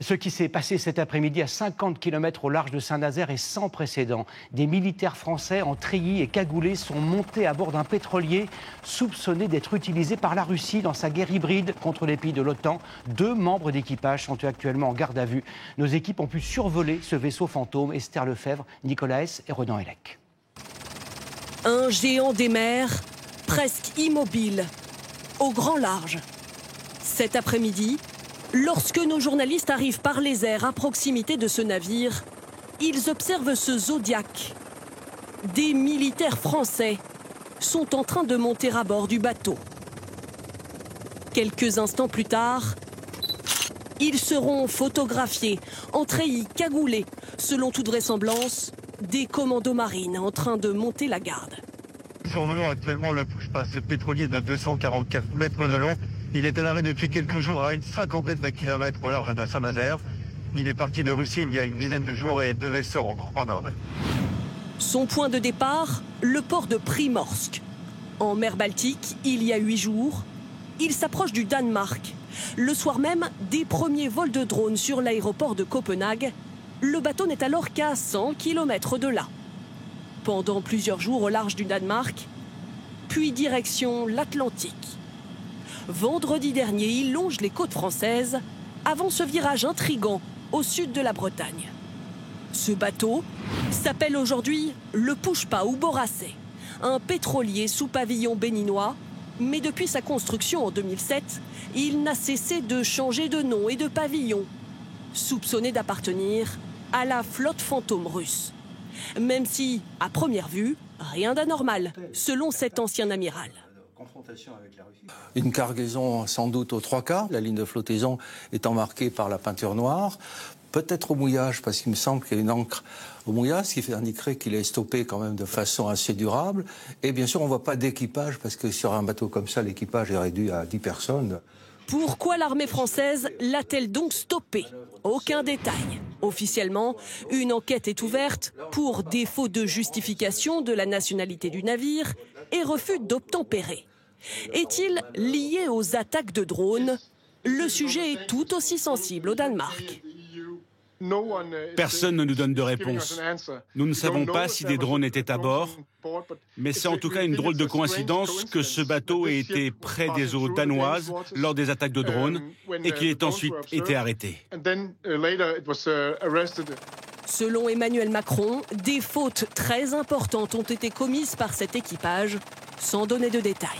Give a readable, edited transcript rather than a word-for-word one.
Ce qui s'est passé cet après-midi à 50 km au large de Saint-Nazaire est sans précédent. Des militaires français en treillis et cagoulés sont montés à bord d'un pétrolier soupçonné d'être utilisé par la Russie dans sa guerre hybride contre les pays de l'OTAN. 2 membres d'équipage sont actuellement en garde à vue. Nos équipes ont pu survoler ce vaisseau fantôme. Esther Lefebvre, Nicolas S. et Renan Hellec. Un géant des mers, presque immobile, au grand large. Cet après-midi, lorsque nos journalistes arrivent par les airs à proximité de ce navire, ils observent ce Zodiac. Des militaires français sont en train de monter à bord du bateau. Quelques instants plus tard, ils seront photographiés, en treillis, cagoulés, selon toute vraisemblance, des commandos marines en train de monter la garde. Survolant actuellement le push-pass pétrolier de 244 mètres de long. Il est à l'arrêt depuis quelques jours à une cinquantaine de kilomètres au large de Saint-Nazaire. Il est parti de Russie il y a une dizaine de jours et devait se rendre en Norvège. Son point de départ, le port de Primorsk. En mer Baltique, il y a 8 jours, il s'approche du Danemark. Le soir même, des premiers vols de drones sur l'aéroport de Copenhague. Le bateau n'est alors qu'à 100 km de là. Pendant plusieurs jours au large du Danemark, puis direction l'Atlantique. Vendredi dernier, il longe les côtes françaises avant ce virage intrigant au sud de la Bretagne. Ce bateau s'appelle aujourd'hui le Pushpa ou Boracay, un pétrolier sous pavillon béninois. Mais depuis sa construction en 2007, il n'a cessé de changer de nom et de pavillon, soupçonné d'appartenir à la flotte fantôme russe. Même si, à première vue, rien d'anormal, selon cet ancien amiral. Une cargaison sans doute aux 3 quarts, la ligne de flottaison étant marquée par la peinture noire. Peut-être au mouillage, parce qu'il me semble qu'il y a une encre au mouillage, ce qui indiquerait qu'il est stoppé quand même de façon assez durable. Et bien sûr, on ne voit pas d'équipage, parce que sur un bateau comme ça, l'équipage est réduit à 10 personnes. Pourquoi l'armée française l'a-t-elle donc stoppé? Aucun détail. Officiellement, une enquête est ouverte pour défaut de justification de la nationalité du navire et refus d'obtempérer. Est-il lié aux attaques de drones? Le sujet est tout aussi sensible au Danemark. Personne ne nous donne de réponse. Nous ne savons pas si des drones étaient à bord, mais c'est en tout cas une drôle de coïncidence que ce bateau ait été près des eaux danoises lors des attaques de drones et qu'il ait ensuite été arrêté. Selon Emmanuel Macron, des fautes très importantes ont été commises par cet équipage, sans donner de détails.